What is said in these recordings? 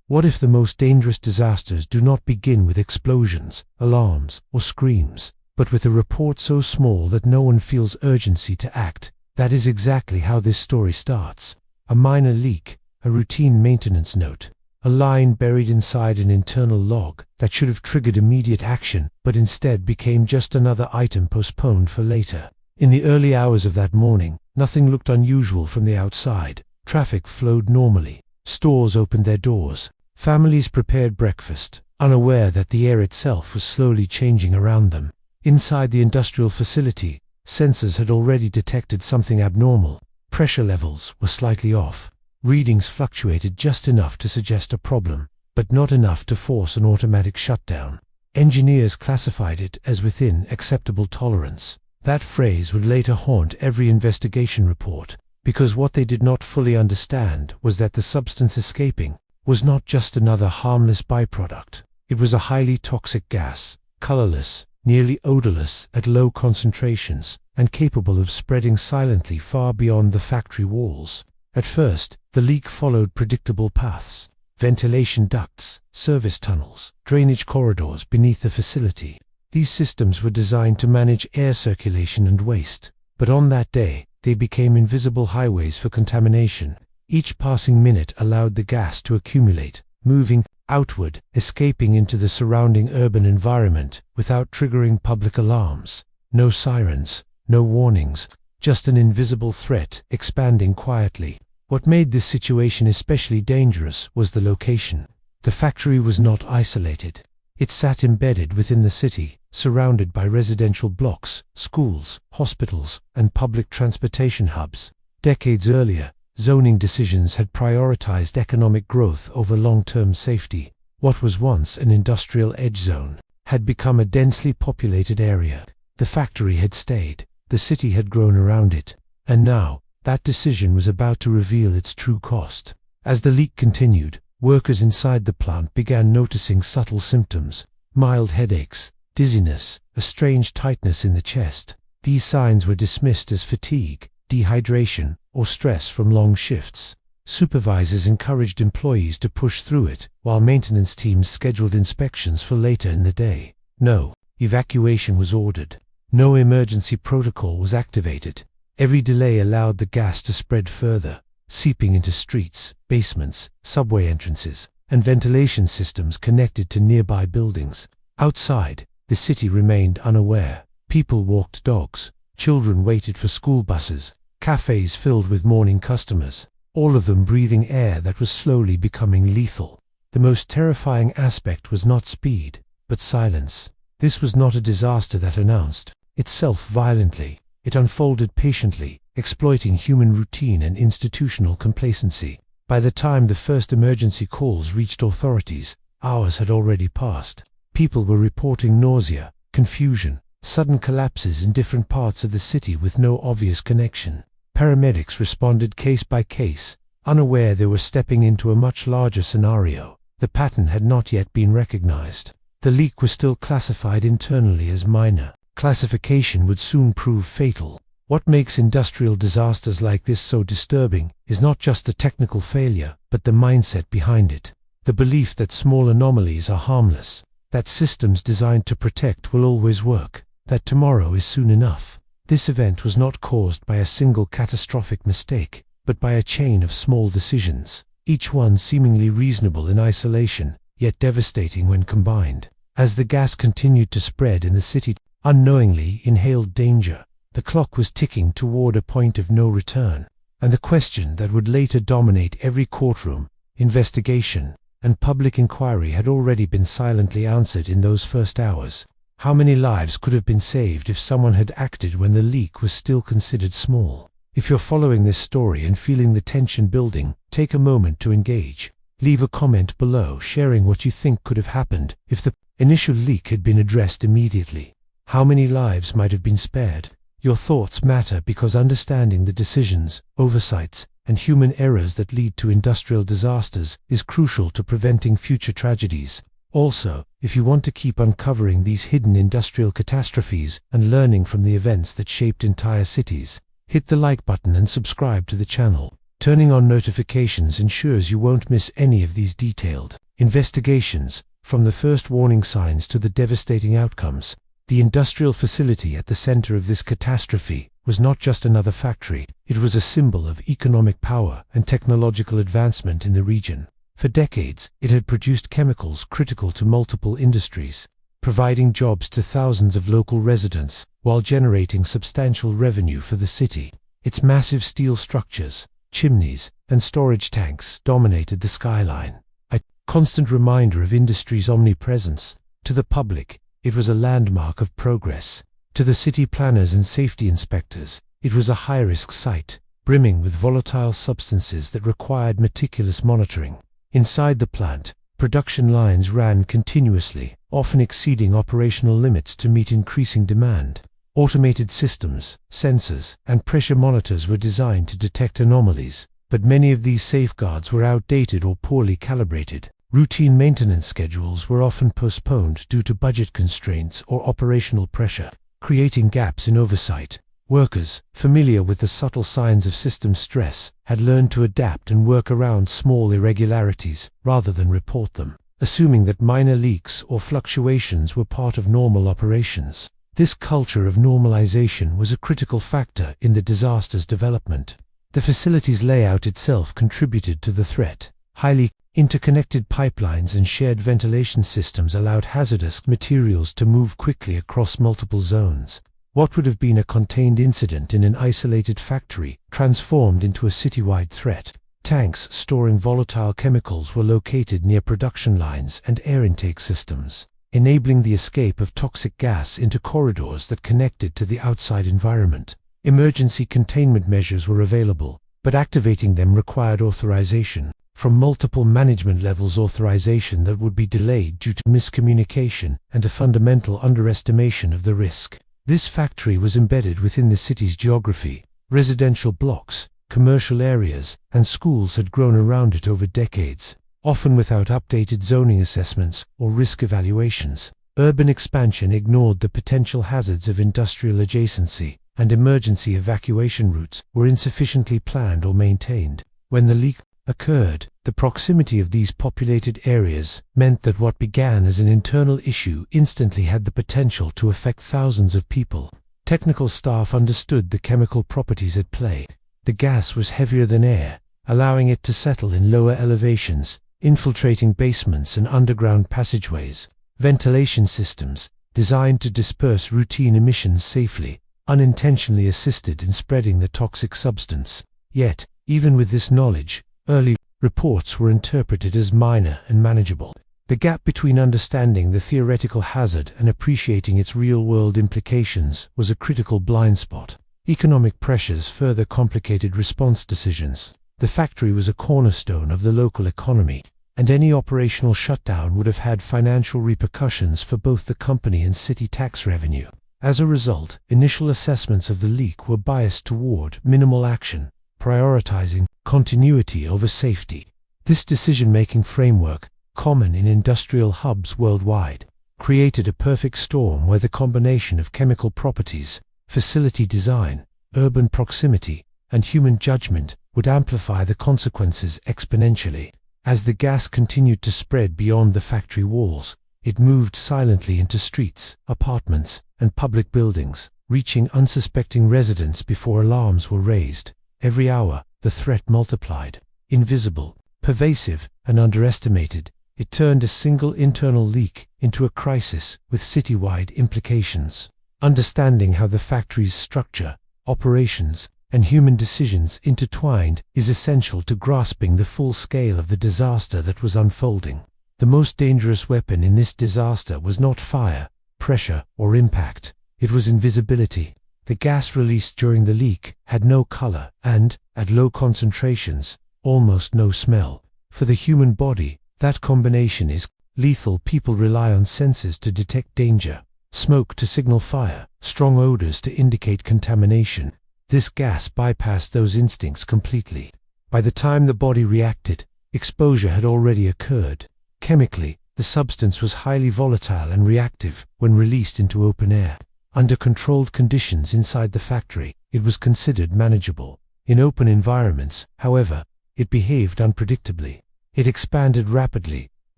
What if the most dangerous disasters do not begin with explosions, alarms, or screams, but with a report so small that no one feels urgency to act? That is exactly how this story starts. A minor leak, a routine maintenance note, a line buried inside an internal log that should have triggered immediate action, but instead became just another item postponed for later. In the early hours of that morning, nothing looked unusual from the outside. Traffic flowed normally. Stores opened their doors. Families prepared breakfast, unaware that the air itself was slowly changing around them. Inside the industrial facility, sensors had already detected something abnormal. Pressure levels were slightly off. Readings fluctuated just enough to suggest a problem, but not enough to force an automatic shutdown. Engineers classified it as within acceptable tolerance. That phrase would later haunt every investigation report, because what they did not fully understand was that the substance escaping was not just another harmless byproduct. It was a highly toxic gas, colorless, nearly odorless at low concentrations, and capable of spreading silently far beyond the factory walls. At first, the leak followed predictable paths: ventilation ducts, service tunnels, drainage corridors beneath the facility. These systems were designed to manage air circulation and waste, but on that day, they became invisible highways for contamination. Each passing minute allowed the gas to accumulate, moving outward, escaping into the surrounding urban environment without triggering public alarms. No sirens, no warnings, just an invisible threat expanding quietly. What made this situation especially dangerous was the location. The factory was not isolated. It sat embedded within the city, surrounded by residential blocks, schools, hospitals, and public transportation hubs. Decades earlier, zoning decisions had prioritized economic growth over long-term safety. What was once an industrial edge zone had become a densely populated area. The factory had stayed, the city had grown around it, and now, that decision was about to reveal its true cost. As the leak continued, workers inside the plant began noticing subtle symptoms: mild headaches, dizziness, a strange tightness in the chest. These signs were dismissed as fatigue, dehydration, or stress from long shifts. Supervisors encouraged employees to push through it, while maintenance teams scheduled inspections for later in the day. No evacuation was ordered. No emergency protocol was activated. Every delay allowed the gas to spread further, seeping into streets, basements, subway entrances, and ventilation systems connected to nearby buildings. Outside, the city remained unaware. People walked dogs, children waited for school buses, cafes filled with morning customers, all of them breathing air that was slowly becoming lethal. The most terrifying aspect was not speed, but silence. This was not a disaster that announced itself violently. It unfolded patiently, exploiting human routine and institutional complacency. By the time the first emergency calls reached authorities, hours had already passed. People were reporting nausea, confusion, sudden collapses in different parts of the city with no obvious connection. Paramedics responded case by case, unaware they were stepping into a much larger scenario. The pattern had not yet been recognized. The leak was still classified internally as minor. Classification would soon prove fatal. What makes industrial disasters like this so disturbing is not just the technical failure, but the mindset behind it. The belief that small anomalies are harmless, that systems designed to protect will always work, that tomorrow is soon enough. This event was not caused by a single catastrophic mistake, but by a chain of small decisions, each one seemingly reasonable in isolation, yet devastating when combined. As the gas continued to spread in the city, unknowingly inhaled danger. The clock was ticking toward a point of no return, and the question that would later dominate every courtroom, investigation, and public inquiry had already been silently answered in those first hours. How many lives could have been saved if someone had acted when the leak was still considered small? If you're following this story and feeling the tension building, take a moment to engage. Leave a comment below sharing what you think could have happened if the initial leak had been addressed immediately. How many lives might have been spared? Your thoughts matter because understanding the decisions, oversights, and human errors that lead to industrial disasters is crucial to preventing future tragedies. Also, if you want to keep uncovering these hidden industrial catastrophes and learning from the events that shaped entire cities, hit the like button and subscribe to the channel. Turning on notifications ensures you won't miss any of these detailed investigations, from the first warning signs to the devastating outcomes. The industrial facility at the center of this catastrophe was not just another factory, it was a symbol of economic power and technological advancement in the region. For decades, it had produced chemicals critical to multiple industries, providing jobs to thousands of local residents, while generating substantial revenue for the city. Its massive steel structures, chimneys, and storage tanks dominated the skyline, a constant reminder of industry's omnipresence. To the public, it was a landmark of progress. To the city planners and safety inspectors, it was a high-risk site, brimming with volatile substances that required meticulous monitoring. Inside the plant, production lines ran continuously, often exceeding operational limits to meet increasing demand. Automated systems, sensors, and pressure monitors were designed to detect anomalies, but many of these safeguards were outdated or poorly calibrated. Routine maintenance schedules were often postponed due to budget constraints or operational pressure, creating gaps in oversight. Workers, familiar with the subtle signs of system stress, had learned to adapt and work around small irregularities rather than report them, assuming that minor leaks or fluctuations were part of normal operations. This culture of normalization was a critical factor in the disaster's development. The facility's layout itself contributed to the threat. Highly interconnected pipelines and shared ventilation systems allowed hazardous materials to move quickly across multiple zones. What would have been a contained incident in an isolated factory transformed into a citywide threat. Tanks storing volatile chemicals were located near production lines and air intake systems, enabling the escape of toxic gas into corridors that connected to the outside environment. Emergency containment measures were available, but activating them required authorization from multiple management levels, authorization that would be delayed due to miscommunication and a fundamental underestimation of the risk. This factory was embedded within the city's geography. Residential blocks, commercial areas, and schools had grown around it over decades, often without updated zoning assessments or risk evaluations. Urban expansion ignored the potential hazards of industrial adjacency, and emergency evacuation routes were insufficiently planned or maintained. When the leak occurred, the proximity of these populated areas meant that what began as an internal issue instantly had the potential to affect thousands of people. Technical staff understood the chemical properties at play. The gas was heavier than air, allowing it to settle in lower elevations, infiltrating basements and underground passageways. Ventilation systems, designed to disperse routine emissions safely, unintentionally assisted in spreading the toxic substance. Yet, even with this knowledge, early reports were interpreted as minor and manageable. The gap between understanding the theoretical hazard and appreciating its real-world implications was a critical blind spot. Economic pressures further complicated response decisions. The factory was a cornerstone of the local economy, and any operational shutdown would have had financial repercussions for both the company and city tax revenue. As a result, initial assessments of the leak were biased toward minimal action, prioritizing continuity over safety. This decision-making framework, common in industrial hubs worldwide, created a perfect storm where the combination of chemical properties, facility design, urban proximity, and human judgment would amplify the consequences exponentially. As the gas continued to spread beyond the factory walls, it moved silently into streets, apartments, and public buildings, reaching unsuspecting residents before alarms were raised. Every hour, the threat multiplied. Invisible, pervasive, and underestimated, it turned a single internal leak into a crisis with citywide implications. Understanding how the factory's structure, operations, and human decisions intertwined is essential to grasping the full scale of the disaster that was unfolding. The most dangerous weapon in this disaster was not fire, pressure, or impact. It was invisibility. The gas released during the leak had no color and, at low concentrations, almost no smell. For the human body, that combination is lethal. People rely on senses to detect danger, smoke to signal fire, strong odors to indicate contamination. This gas bypassed those instincts completely. By the time the body reacted, exposure had already occurred. Chemically, the substance was highly volatile and reactive when released into open air. Under controlled conditions inside the factory, it was considered manageable. In open environments, however, it behaved unpredictably. It expanded rapidly,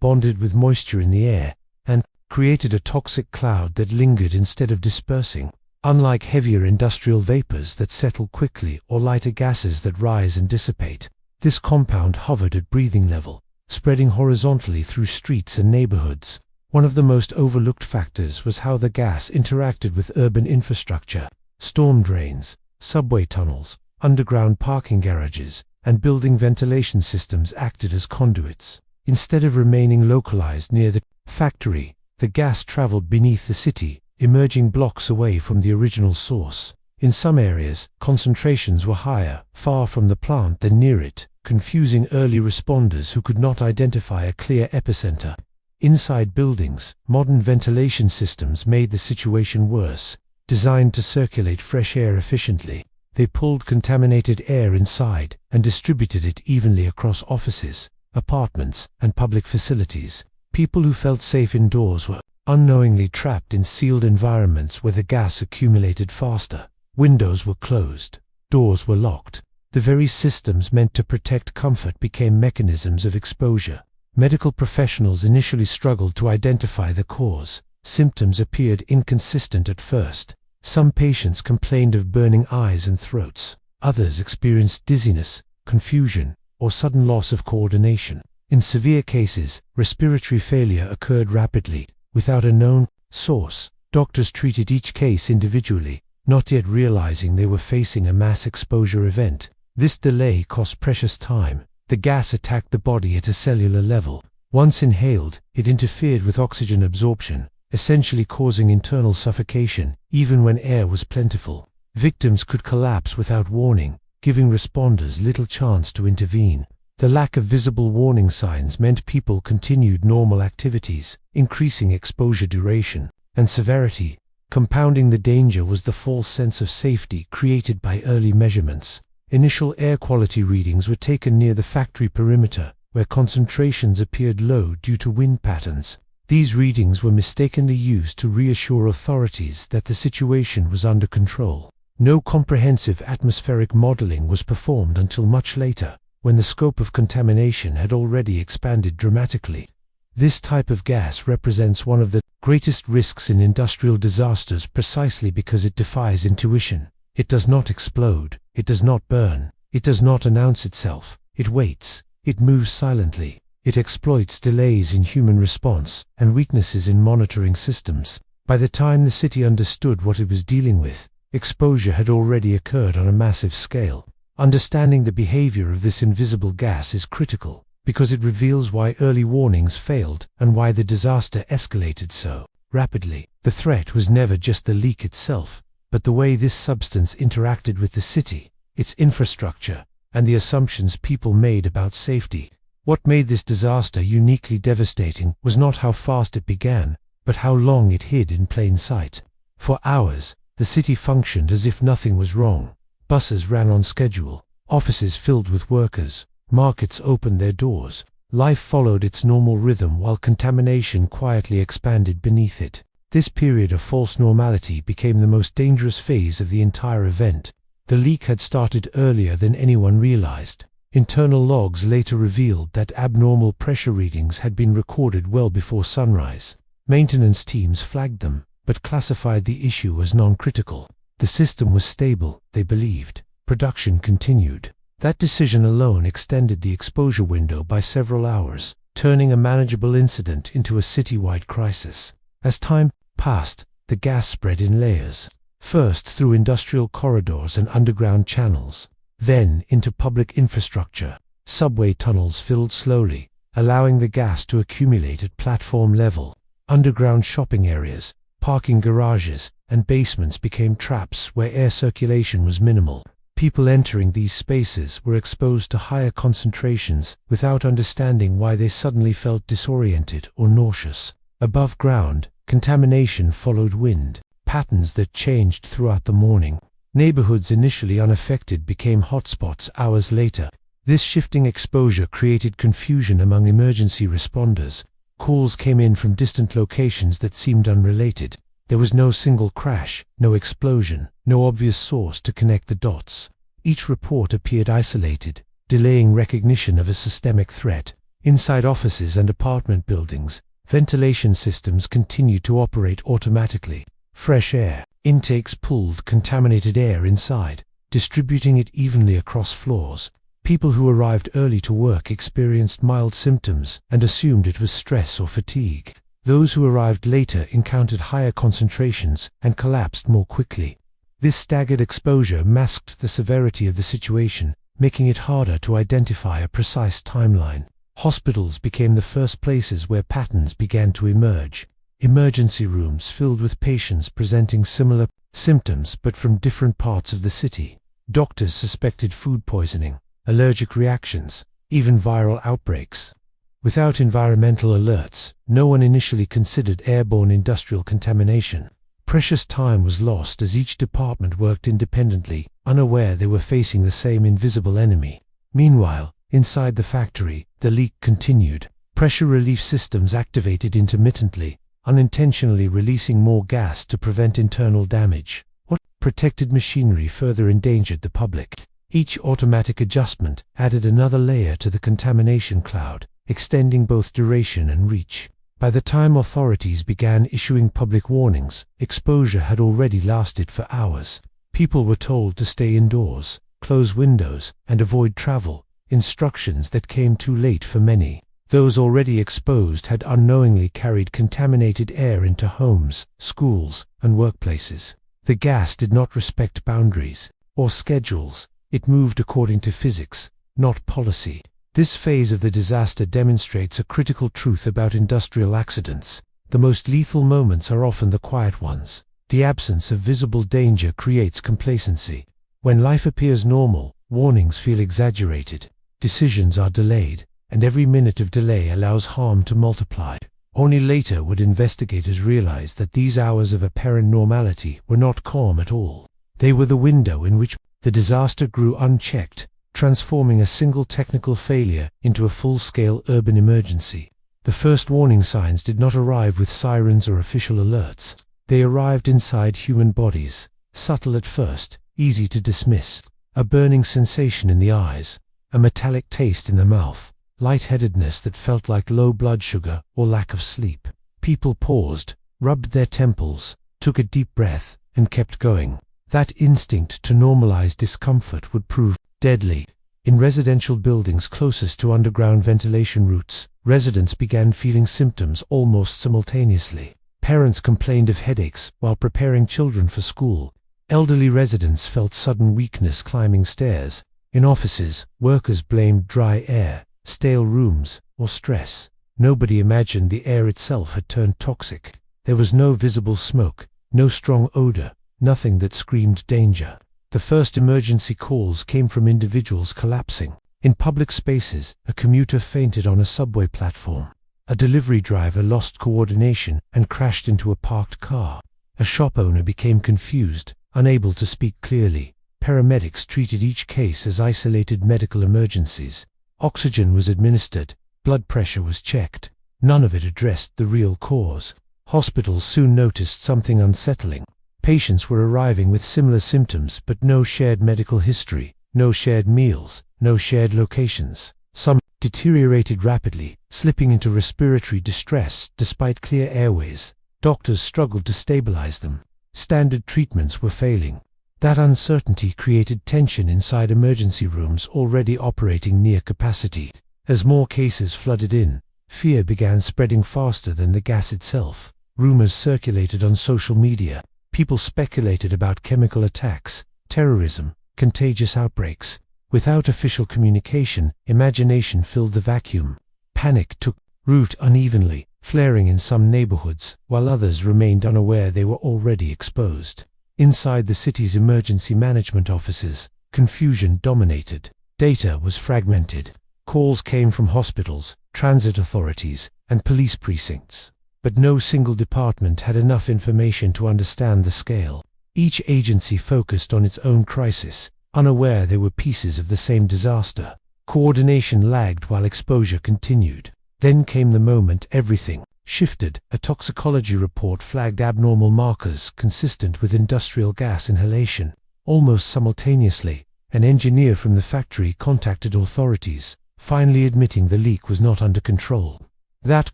bonded with moisture in the air, and created a toxic cloud that lingered instead of dispersing. Unlike heavier industrial vapors that settle quickly or lighter gases that rise and dissipate, this compound hovered at breathing level, spreading horizontally through streets and neighborhoods. One of the most overlooked factors was how the gas interacted with urban infrastructure. Storm drains, subway tunnels, underground parking garages, and building ventilation systems acted as conduits. Instead of remaining localized near the factory, the gas traveled beneath the city, emerging blocks away from the original source. In some areas, concentrations were higher, far from the plant than near it, confusing early responders who could not identify a clear epicenter. Inside buildings, modern ventilation systems made the situation worse. Designed to circulate fresh air efficiently, they pulled contaminated air inside and distributed it evenly across offices, apartments, and public facilities. People who felt safe indoors were unknowingly trapped in sealed environments where the gas accumulated faster. Windows were closed, doors were locked. The very systems meant to protect comfort became mechanisms of exposure. Medical professionals initially struggled to identify the cause. Symptoms appeared inconsistent at first. Some patients complained of burning eyes and throats. Others experienced dizziness, confusion, or sudden loss of coordination. In severe cases, respiratory failure occurred rapidly, without a known source. Doctors treated each case individually, not yet realizing they were facing a mass exposure event. This delay cost precious time. The gas attacked the body at a cellular level. Once inhaled, it interfered with oxygen absorption, essentially causing internal suffocation, even when air was plentiful. Victims could collapse without warning, giving responders little chance to intervene. The lack of visible warning signs meant people continued normal activities, increasing exposure duration and severity. Compounding the danger was the false sense of safety created by early measurements. Initial air quality readings were taken near the factory perimeter, where concentrations appeared low due to wind patterns. These readings were mistakenly used to reassure authorities that the situation was under control. No comprehensive atmospheric modeling was performed until much later, when the scope of contamination had already expanded dramatically. This type of gas represents one of the greatest risks in industrial disasters precisely because it defies intuition. It does not explode, it does not burn, it does not announce itself, it waits, it moves silently, it exploits delays in human response and weaknesses in monitoring systems. By the time the city understood what it was dealing with, exposure had already occurred on a massive scale. Understanding the behavior of this invisible gas is critical, because it reveals why early warnings failed and why the disaster escalated so rapidly. The threat was never just the leak itself, but the way this substance interacted with the city, its infrastructure, and the assumptions people made about safety. What made this disaster uniquely devastating was not how fast it began, but how long it hid in plain sight. For hours, the city functioned as if nothing was wrong. Buses ran on schedule, offices filled with workers, markets opened their doors. Life followed its normal rhythm while contamination quietly expanded beneath it. This period of false normality became the most dangerous phase of the entire event. The leak had started earlier than anyone realized. Internal logs later revealed that abnormal pressure readings had been recorded well before sunrise. Maintenance teams flagged them, but classified the issue as non-critical. The system was stable, they believed. Production continued. That decision alone extended the exposure window by several hours, turning a manageable incident into a citywide crisis. As time passed, the gas spread in layers. First through industrial corridors and underground channels, then into public infrastructure. Subway tunnels filled slowly, allowing the gas to accumulate at platform level. Underground shopping areas, parking garages, and basements became traps where air circulation was minimal. People entering these spaces were exposed to higher concentrations without understanding why they suddenly felt disoriented or nauseous. Above ground, contamination followed wind, patterns that changed throughout the morning. Neighborhoods initially unaffected became hotspots hours later. This shifting exposure created confusion among emergency responders. Calls came in from distant locations that seemed unrelated. There was no single crash, no explosion, no obvious source to connect the dots. Each report appeared isolated, delaying recognition of a systemic threat. Inside offices and apartment buildings, ventilation systems continued to operate automatically. Fresh air intakes pulled contaminated air inside, distributing it evenly across floors. People who arrived early to work experienced mild symptoms and assumed it was stress or fatigue. Those who arrived later encountered higher concentrations and collapsed more quickly. This staggered exposure masked the severity of the situation, making it harder to identify a precise timeline. Hospitals became the first places where patterns began to emerge. Emergency rooms filled with patients presenting similar symptoms but from different parts of the city. Doctors suspected food poisoning, allergic reactions, even viral outbreaks. Without environmental alerts, no one initially considered airborne industrial contamination. Precious time was lost as each department worked independently, unaware they were facing the same invisible enemy. Meanwhile, inside the factory, the leak continued. Pressure relief systems activated intermittently, unintentionally releasing more gas to prevent internal damage. What protected machinery further endangered the public. Each automatic adjustment added another layer to the contamination cloud, extending both duration and reach. By the time authorities began issuing public warnings, exposure had already lasted for hours. People were told to stay indoors, close windows, and avoid travel, instructions that came too late for many. Those already exposed had unknowingly carried contaminated air into homes, schools, and workplaces. The gas did not respect boundaries or schedules. It moved according to physics, not policy. This phase of the disaster demonstrates a critical truth about industrial accidents. The most lethal moments are often the quiet ones. The absence of visible danger creates complacency. When life appears normal, warnings feel exaggerated, decisions are delayed, and every minute of delay allows harm to multiply. Only later would investigators realize that these hours of apparent normality were not calm at all. They were the window in which the disaster grew unchecked, transforming a single technical failure into a full-scale urban emergency. The first warning signs did not arrive with sirens or official alerts. They arrived inside human bodies, subtle at first, easy to dismiss. A burning sensation in the eyes, a metallic taste in the mouth, lightheadedness that felt like low blood sugar or lack of sleep. People paused, rubbed their temples, took a deep breath, and kept going. That instinct to normalize discomfort would prove deadly. In residential buildings closest to underground ventilation routes, residents began feeling symptoms almost simultaneously. Parents complained of headaches while preparing children for school. Elderly residents felt sudden weakness climbing stairs. In offices, workers blamed dry air, stale rooms, or stress. Nobody imagined the air itself had turned toxic. There was no visible smoke, no strong odor, nothing that screamed danger. The first emergency calls came from individuals collapsing. In public spaces, a commuter fainted on a subway platform. A delivery driver lost coordination and crashed into a parked car. A shop owner became confused, unable to speak clearly. Paramedics treated each case as isolated medical emergencies. Oxygen was administered, blood pressure was checked. None of it addressed the real cause. Hospitals soon noticed something unsettling. Patients were arriving with similar symptoms but no shared medical history, no shared meals, no shared locations. Some deteriorated rapidly, slipping into respiratory distress despite clear airways. Doctors struggled to stabilize them. Standard treatments were failing. That uncertainty created tension inside emergency rooms already operating near capacity. As more cases flooded in, fear began spreading faster than the gas itself. Rumors circulated on social media. People speculated about chemical attacks, terrorism, contagious outbreaks. Without official communication, imagination filled the vacuum. Panic took root unevenly, flaring in some neighborhoods, while others remained unaware they were already exposed. Inside the city's emergency management offices, confusion dominated. Data was fragmented. Calls came from hospitals, transit authorities, and police precincts. But no single department had enough information to understand the scale. Each agency focused on its own crisis, unaware they were pieces of the same disaster. Coordination lagged while exposure continued. Then came the moment everything shifted. A toxicology report flagged abnormal markers consistent with industrial gas inhalation. Almost simultaneously, an engineer from the factory contacted authorities, finally admitting the leak was not under control. That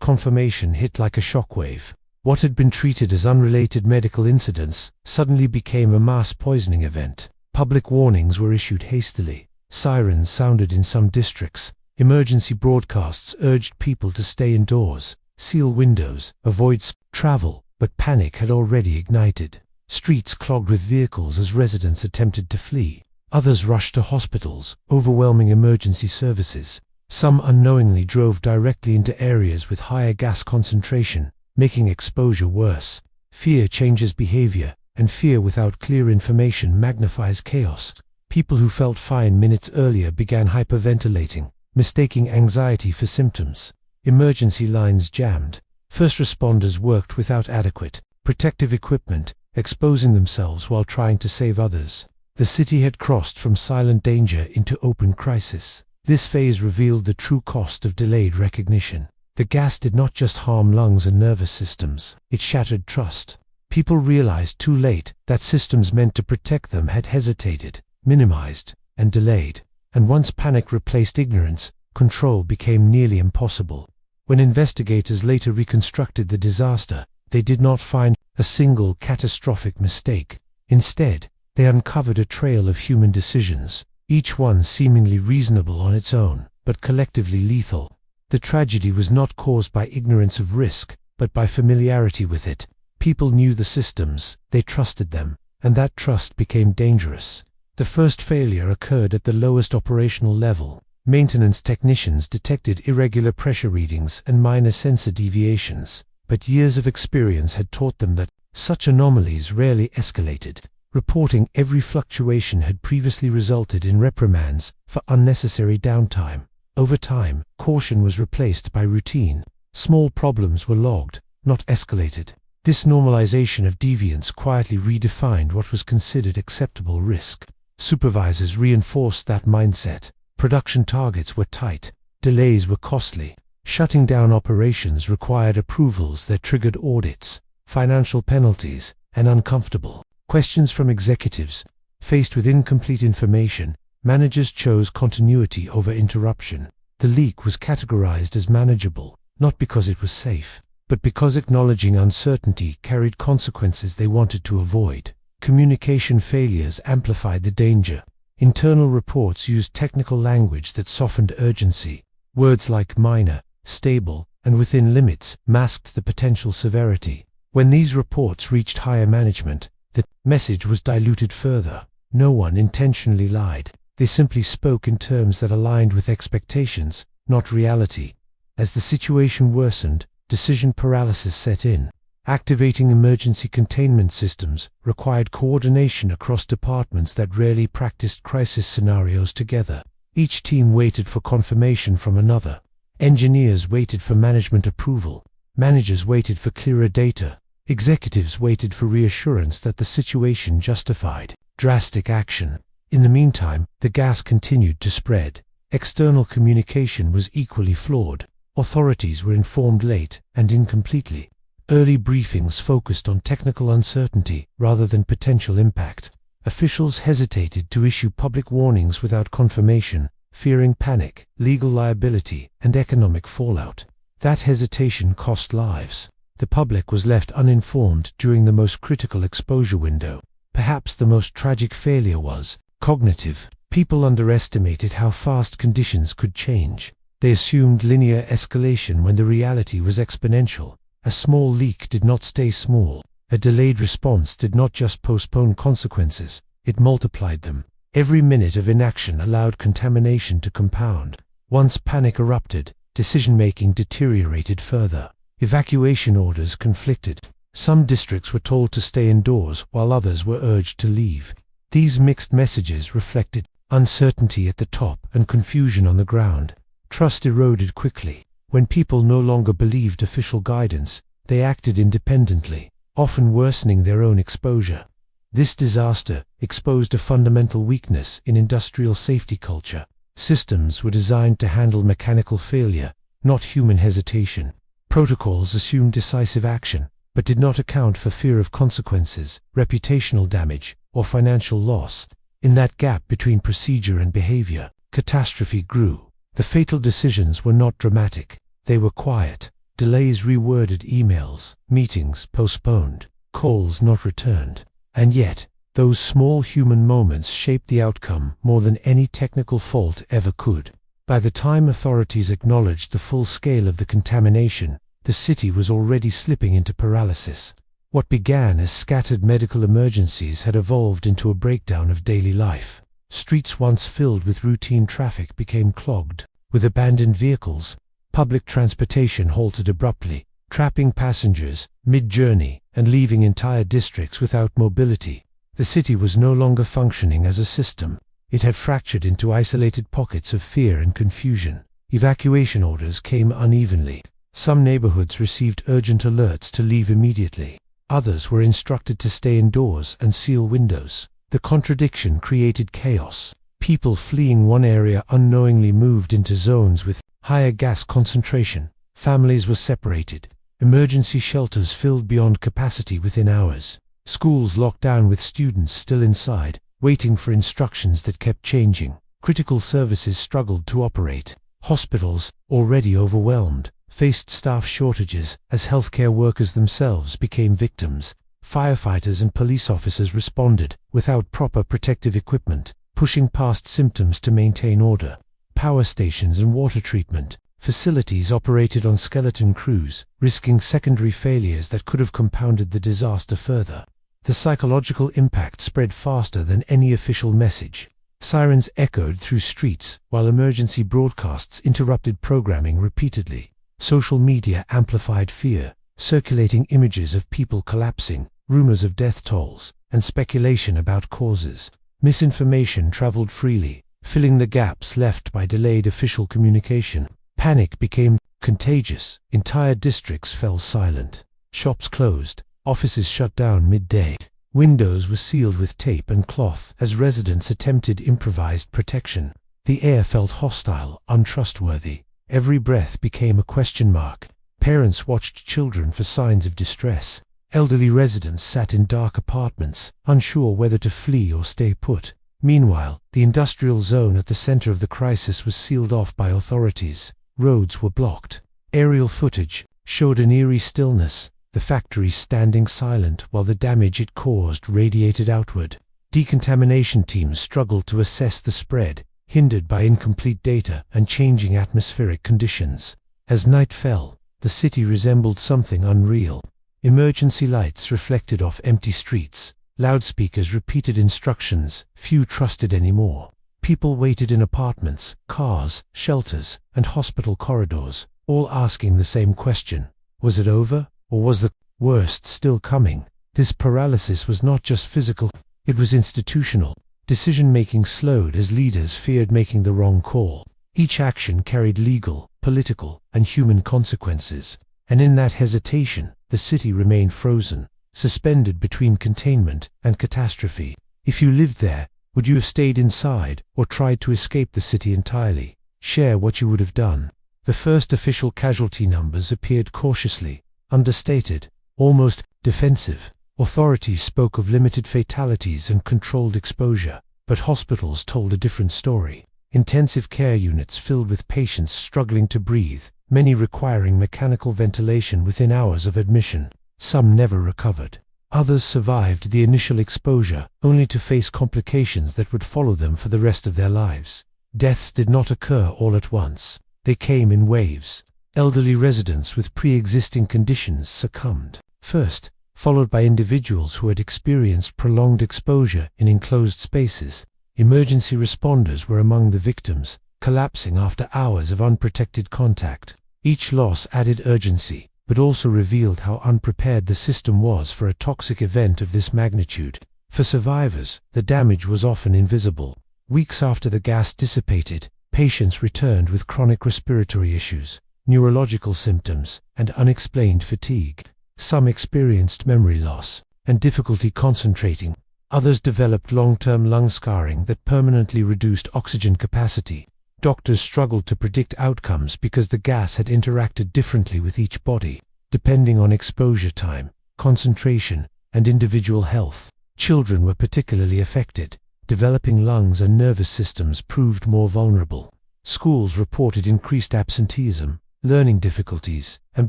confirmation hit like a shockwave. What had been treated as unrelated medical incidents suddenly became a mass poisoning event. Public warnings were issued hastily. Sirens sounded in some districts. Emergency broadcasts urged people to stay indoors, seal windows, avoid travel, but panic had already ignited. Streets clogged with vehicles as residents attempted to flee. Others rushed to hospitals, overwhelming emergency services. Some unknowingly drove directly into areas with higher gas concentration, making exposure worse. Fear changes behavior, and fear without clear information magnifies chaos. People who felt fine minutes earlier began hyperventilating, mistaking anxiety for symptoms. Emergency lines jammed. First responders worked without adequate protective equipment, exposing themselves while trying to save others. The city had crossed from silent danger into open crisis. This phase revealed the true cost of delayed recognition. The gas did not just harm lungs and nervous systems, it shattered trust. People realized too late that systems meant to protect them had hesitated, minimized, and delayed. And once panic replaced ignorance, control became nearly impossible. When investigators later reconstructed the disaster, they did not find a single catastrophic mistake. Instead, they uncovered a trail of human decisions, each one seemingly reasonable on its own, but collectively lethal. The tragedy was not caused by ignorance of risk, but by familiarity with it. People knew the systems, they trusted them, and that trust became dangerous. The first failure occurred at the lowest operational level. Maintenance technicians detected irregular pressure readings and minor sensor deviations, but years of experience had taught them that such anomalies rarely escalated. Reporting every fluctuation had previously resulted in reprimands for unnecessary downtime. Over time, caution was replaced by routine. Small problems were logged, not escalated. This normalization of deviance quietly redefined what was considered acceptable risk. Supervisors reinforced that mindset. Production targets were tight. Delays were costly. Shutting down operations required approvals that triggered audits, financial penalties, and uncomfortable questions from executives. Faced with incomplete information, managers chose continuity over interruption. The leak was categorized as manageable, not because it was safe, but because acknowledging uncertainty carried consequences they wanted to avoid. Communication failures amplified the danger. Internal reports used technical language that softened urgency. Words like minor, stable, and within limits masked the potential severity. When these reports reached higher management, the message was diluted further. No one intentionally lied. They simply spoke in terms that aligned with expectations, not reality. As the situation worsened, decision paralysis set in. Activating emergency containment systems required coordination across departments that rarely practiced crisis scenarios together. Each team waited for confirmation from another. Engineers waited for management approval. Managers waited for clearer data. Executives waited for reassurance that the situation justified drastic action. In the meantime, the gas continued to spread. External communication was equally flawed. Authorities were informed late and incompletely. Early briefings focused on technical uncertainty rather than potential impact. Officials hesitated to issue public warnings without confirmation, fearing panic, legal liability, and economic fallout. That hesitation cost lives. The public was left uninformed during the most critical exposure window. Perhaps the most tragic failure was cognitive. People underestimated how fast conditions could change. They assumed linear escalation when the reality was exponential. A small leak did not stay small. A delayed response did not just postpone consequences, it multiplied them. Every minute of inaction allowed contamination to compound. Once panic erupted, decision-making deteriorated further. Evacuation orders conflicted. Some districts were told to stay indoors while others were urged to leave. These mixed messages reflected uncertainty at the top and confusion on the ground. Trust eroded quickly. When people no longer believed official guidance, they acted independently, often worsening their own exposure. This disaster exposed a fundamental weakness in industrial safety culture. Systems were designed to handle mechanical failure, not human hesitation. Protocols assumed decisive action, but did not account for fear of consequences, reputational damage, or financial loss. In that gap between procedure and behavior, catastrophe grew. The fatal decisions were not dramatic. They were quiet. Delays reworded, emails, meetings postponed, calls not returned. And yet, those small human moments shaped the outcome more than any technical fault ever could. By the time authorities acknowledged the full scale of the contamination, the city was already slipping into paralysis. What began as scattered medical emergencies had evolved into a breakdown of daily life. Streets once filled with routine traffic became clogged with abandoned vehicles. Public transportation halted abruptly, trapping passengers mid-journey and leaving entire districts without mobility. The city was no longer functioning as a system. It had fractured into isolated pockets of fear and confusion. Evacuation orders came unevenly. Some neighborhoods received urgent alerts to leave immediately. Others were instructed to stay indoors and seal windows. The contradiction created chaos. People fleeing one area unknowingly moved into zones with higher gas concentration. Families were separated. Emergency shelters filled beyond capacity within hours. Schools locked down with students still inside, waiting for instructions that kept changing. Critical services struggled to operate. Hospitals, already overwhelmed, faced staff shortages as healthcare workers themselves became victims. Firefighters and police officers responded without proper protective equipment, pushing past symptoms to maintain order. Power stations and water treatment facilities operated on skeleton crews, risking secondary failures that could have compounded the disaster further. The psychological impact spread faster than any official message. Sirens echoed through streets, while emergency broadcasts interrupted programming repeatedly. Social media amplified fear, circulating images of people collapsing, rumors of death tolls, and speculation about causes. Misinformation traveled freely, filling the gaps left by delayed official communication. Panic became contagious. Entire districts fell silent. Shops closed. Offices shut down midday. Windows were sealed with tape and cloth as residents attempted improvised protection. The air felt hostile, untrustworthy. Every breath became a question mark. Parents watched children for signs of distress. Elderly residents sat in dark apartments, unsure whether to flee or stay put. Meanwhile, the industrial zone at the center of the crisis was sealed off by authorities. Roads were blocked. Aerial footage showed an eerie stillness, the factories standing silent while the damage it caused radiated outward. Decontamination teams struggled to assess the spread, hindered by incomplete data and changing atmospheric conditions. As night fell, the city resembled something unreal. Emergency lights reflected off empty streets. Loudspeakers repeated instructions few trusted anymore. People waited in apartments, cars, shelters, and hospital corridors, all asking the same question. Was it over, or was the worst still coming? This paralysis was not just physical, it was institutional. Decision-making slowed as leaders feared making the wrong call. Each action carried legal, political, and human consequences. And in that hesitation, the city remained frozen, suspended between containment and catastrophe. If you lived there, would you have stayed inside or tried to escape the city entirely? Share what you would have done. The first official casualty numbers appeared cautiously, understated, almost defensive. Authorities spoke of limited fatalities and controlled exposure, but hospitals told a different story. Intensive care units filled with patients struggling to breathe, many requiring mechanical ventilation within hours of admission. Some never recovered. Others survived the initial exposure, only to face complications that would follow them for the rest of their lives. Deaths did not occur all at once. They came in waves. Elderly residents with pre-existing conditions succumbed first, followed by individuals who had experienced prolonged exposure in enclosed spaces. Emergency responders were among the victims, collapsing after hours of unprotected contact. Each loss added urgency, but also revealed how unprepared the system was for a toxic event of this magnitude. For survivors, the damage was often invisible. Weeks after the gas dissipated, patients returned with chronic respiratory issues, neurological symptoms, and unexplained fatigue. Some experienced memory loss and difficulty concentrating. Others developed long-term lung scarring that permanently reduced oxygen capacity. Doctors struggled to predict outcomes because the gas had interacted differently with each body, depending on exposure time, concentration, and individual health. Children were particularly affected. developing lungs and nervous systems proved more vulnerable. Schools reported increased absenteeism, learning difficulties, and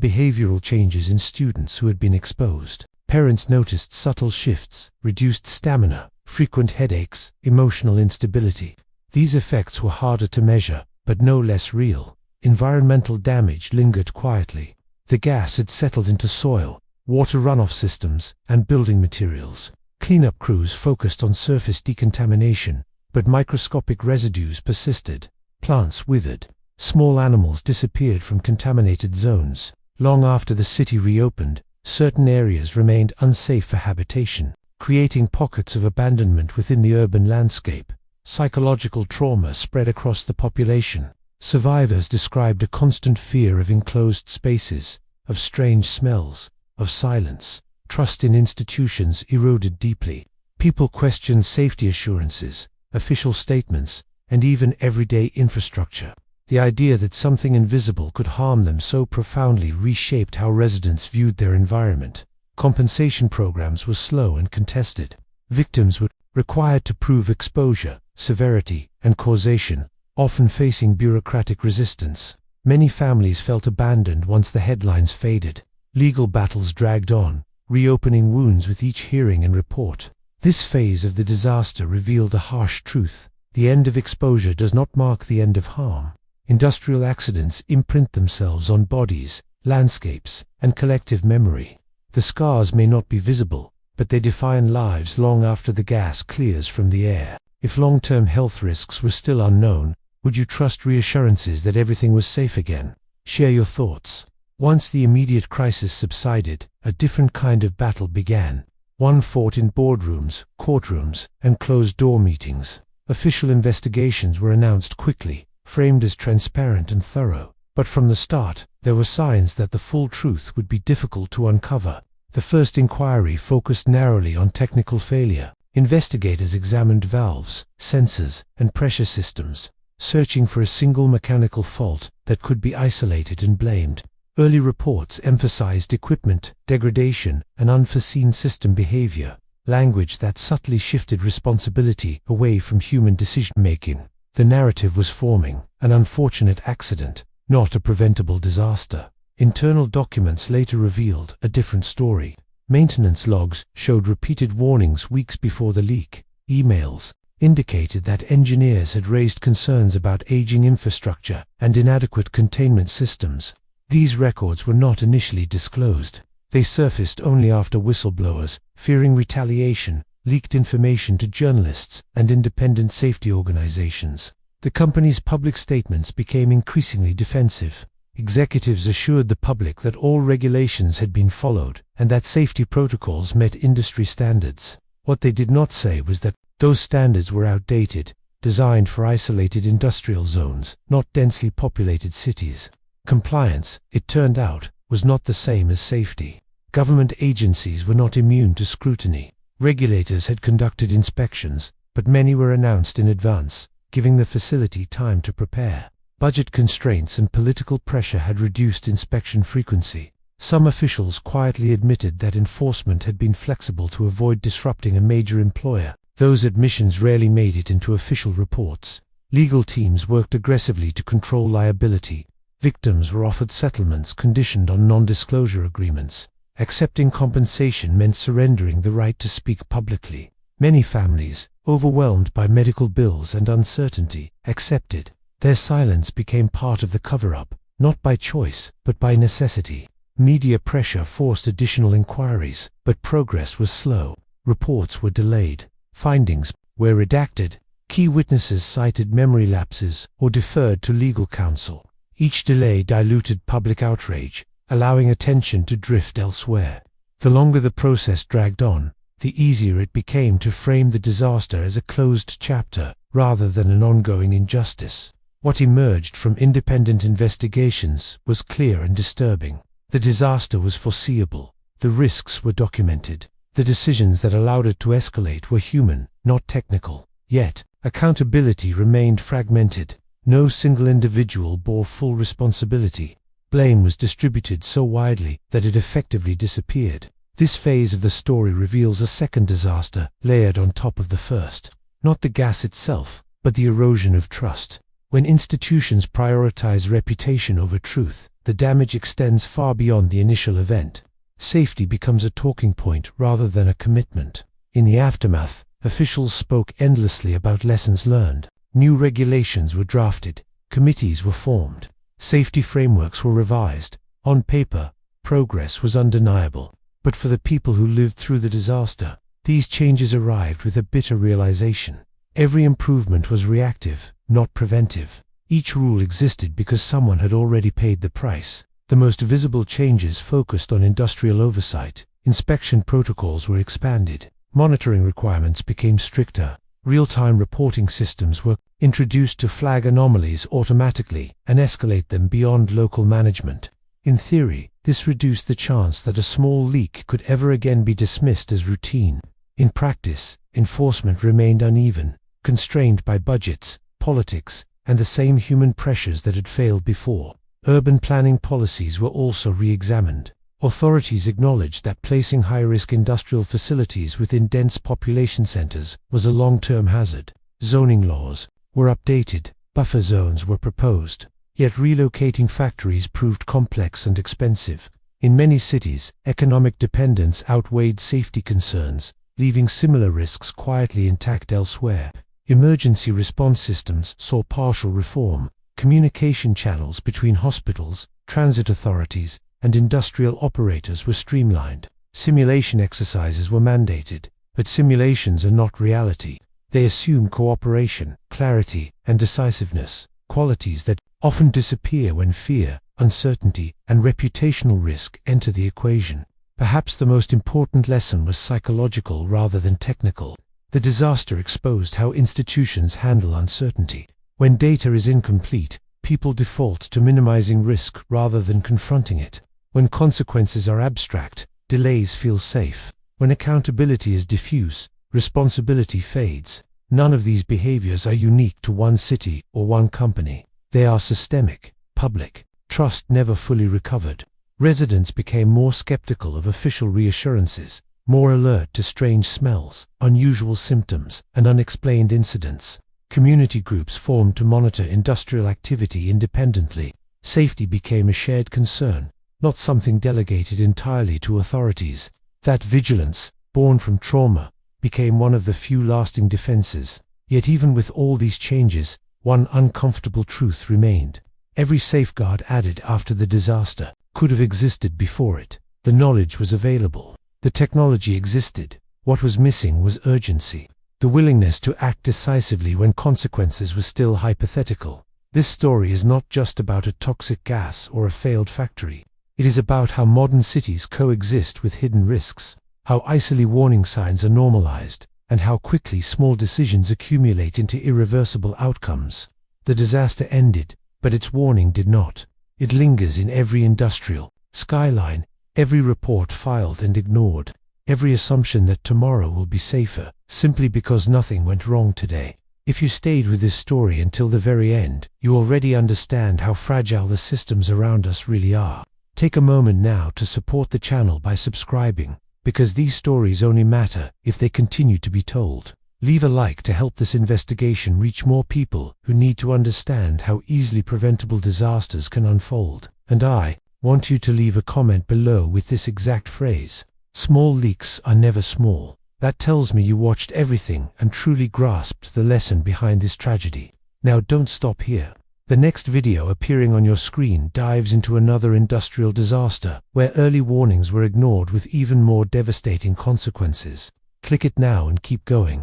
behavioral changes in students who had been exposed. Parents noticed subtle shifts, reduced stamina, frequent headaches, emotional instability. These effects were harder to measure, but no less real. Environmental damage lingered quietly. The gas had settled into soil, water runoff systems, and building materials. Cleanup crews focused on surface decontamination, but microscopic residues persisted. Plants withered. Small animals disappeared from contaminated zones. Long after the city reopened, certain areas remained unsafe for habitation, creating pockets of abandonment within the urban landscape. Psychological trauma spread across the population. Survivors described a constant fear of enclosed spaces, of strange smells, of silence. Trust in institutions eroded deeply. People questioned safety assurances, official statements, and even everyday infrastructure. The idea that something invisible could harm them so profoundly reshaped how residents viewed their environment. Compensation programs were slow and contested. Victims were required to prove exposure, severity, and causation, often facing bureaucratic resistance. Many families felt abandoned once the headlines faded. Legal battles dragged on, reopening wounds with each hearing and report. This phase of the disaster revealed a harsh truth. The end of exposure does not mark the end of harm. Industrial accidents imprint themselves on bodies, landscapes, and collective memory. The scars may not be visible, but they define lives long after the gas clears from the air. If long-term health risks were still unknown, would you trust reassurances that everything was safe again? Share your thoughts. Once the immediate crisis subsided, a different kind of battle began. One fought in boardrooms, courtrooms, and closed-door meetings. Official investigations were announced quickly, framed as transparent and thorough. But from the start, there were signs that the full truth would be difficult to uncover. The first inquiry focused narrowly on technical failure. Investigators examined valves, sensors, and pressure systems, searching for a single mechanical fault that could be isolated and blamed. Early reports emphasized equipment, degradation, and unforeseen system behavior, language that subtly shifted responsibility away from human decision-making. The narrative was forming: an unfortunate accident, not a preventable disaster. Internal documents later revealed a different story. Maintenance logs showed repeated warnings weeks before the leak. Emails indicated that engineers had raised concerns about aging infrastructure and inadequate containment systems. These records were not initially disclosed. They surfaced only after whistleblowers, fearing retaliation, leaked information to journalists and independent safety organizations. The company's public statements became increasingly defensive. Executives assured the public that all regulations had been followed and that safety protocols met industry standards. What they did not say was that those standards were outdated, designed for isolated industrial zones, not densely populated cities. Compliance, it turned out, was not the same as safety. Government agencies were not immune to scrutiny. Regulators had conducted inspections, but many were announced in advance, giving the facility time to prepare. Budget constraints and political pressure had reduced inspection frequency. Some officials quietly admitted that enforcement had been flexible to avoid disrupting a major employer. Those admissions rarely made it into official reports. Legal teams worked aggressively to control liability. Victims were offered settlements conditioned on non-disclosure agreements. Accepting compensation meant surrendering the right to speak publicly. Many families, overwhelmed by medical bills and uncertainty, accepted. Their silence became part of the cover-up, not by choice, but by necessity. Media pressure forced additional inquiries, but progress was slow. Reports were delayed. Findings were redacted. Key witnesses cited memory lapses or deferred to legal counsel. Each delay diluted public outrage, allowing attention to drift elsewhere. The longer the process dragged on, the easier it became to frame the disaster as a closed chapter, rather than an ongoing injustice. What emerged from independent investigations was clear and disturbing. The disaster was foreseeable. The risks were documented. The decisions that allowed it to escalate were human, not technical. Yet, accountability remained fragmented. No single individual bore full responsibility. Blame was distributed so widely that it effectively disappeared. This phase of the story reveals a second disaster, layered on top of the first. not the gas itself, but the erosion of trust. When institutions prioritize reputation over truth, the damage extends far beyond the initial event. Safety becomes a talking point rather than a commitment. In the aftermath, officials spoke endlessly about lessons learned. New regulations were drafted, committees were formed, safety frameworks were revised. On paper, progress was undeniable. But for the people who lived through the disaster, these changes arrived with a bitter realization. Every improvement was reactive, not preventive. Each rule existed because someone had already paid the price. The most visible changes focused on industrial oversight. Inspection protocols were expanded. Monitoring requirements became stricter. Real-time reporting systems were introduced to flag anomalies automatically and escalate them beyond local management. In theory, this reduced the chance that a small leak could ever again be dismissed as routine. In practice, enforcement remained uneven, constrained by budgets, politics, and the same human pressures that had failed before. Urban planning policies were also re-examined. Authorities acknowledged that placing high-risk industrial facilities within dense population centers was a long-term hazard. Zoning laws were updated, buffer zones were proposed. Yet relocating factories proved complex and expensive. In many cities, economic dependence outweighed safety concerns, leaving similar risks quietly intact elsewhere. Emergency response systems saw partial reform. Communication channels between hospitals, transit authorities, and industrial operators were streamlined. Simulation exercises were mandated, but simulations are not reality. They assume cooperation, clarity, and decisiveness, qualities that often disappear when fear, uncertainty, and reputational risk enter the equation. Perhaps the most important lesson was psychological rather than technical. The disaster exposed how institutions handle uncertainty. When data is incomplete, people default to minimizing risk rather than confronting it. When consequences are abstract, delays feel safe. When accountability is diffuse, responsibility fades. None of these behaviors are unique to one city or one company. They are systemic, public. Trust never fully recovered. Residents became more skeptical of official reassurances, more alert to strange smells, unusual symptoms, and unexplained incidents. Community groups formed to monitor industrial activity independently. Safety became a shared concern, not something delegated entirely to authorities. That vigilance, born from trauma, became one of the few lasting defenses. Yet even with all these changes, one uncomfortable truth remained. Every safeguard added after the disaster could have existed before it. The knowledge was available. The technology existed. What was missing was urgency. The willingness to act decisively when consequences were still hypothetical. This story is not just about a toxic gas or a failed factory. It is about how modern cities coexist with hidden risks, how early warning signs are normalized, and how quickly small decisions accumulate into irreversible outcomes. The disaster ended, but its warning did not. It lingers in every industrial skyline, every report filed and ignored, every assumption that tomorrow will be safer, simply because nothing went wrong today. If you stayed with this story until the very end, you already understand how fragile the systems around us really are. Take a moment now to support the channel by subscribing, because these stories only matter if they continue to be told. Leave a like to help this investigation reach more people who need to understand how easily preventable disasters can unfold. And I want you to leave a comment below with this exact phrase: "Small leaks are never small." That tells me you watched everything and truly grasped the lesson behind this tragedy. Now don't stop here. The next video appearing on your screen dives into another industrial disaster, where early warnings were ignored with even more devastating consequences. Click it now and keep going.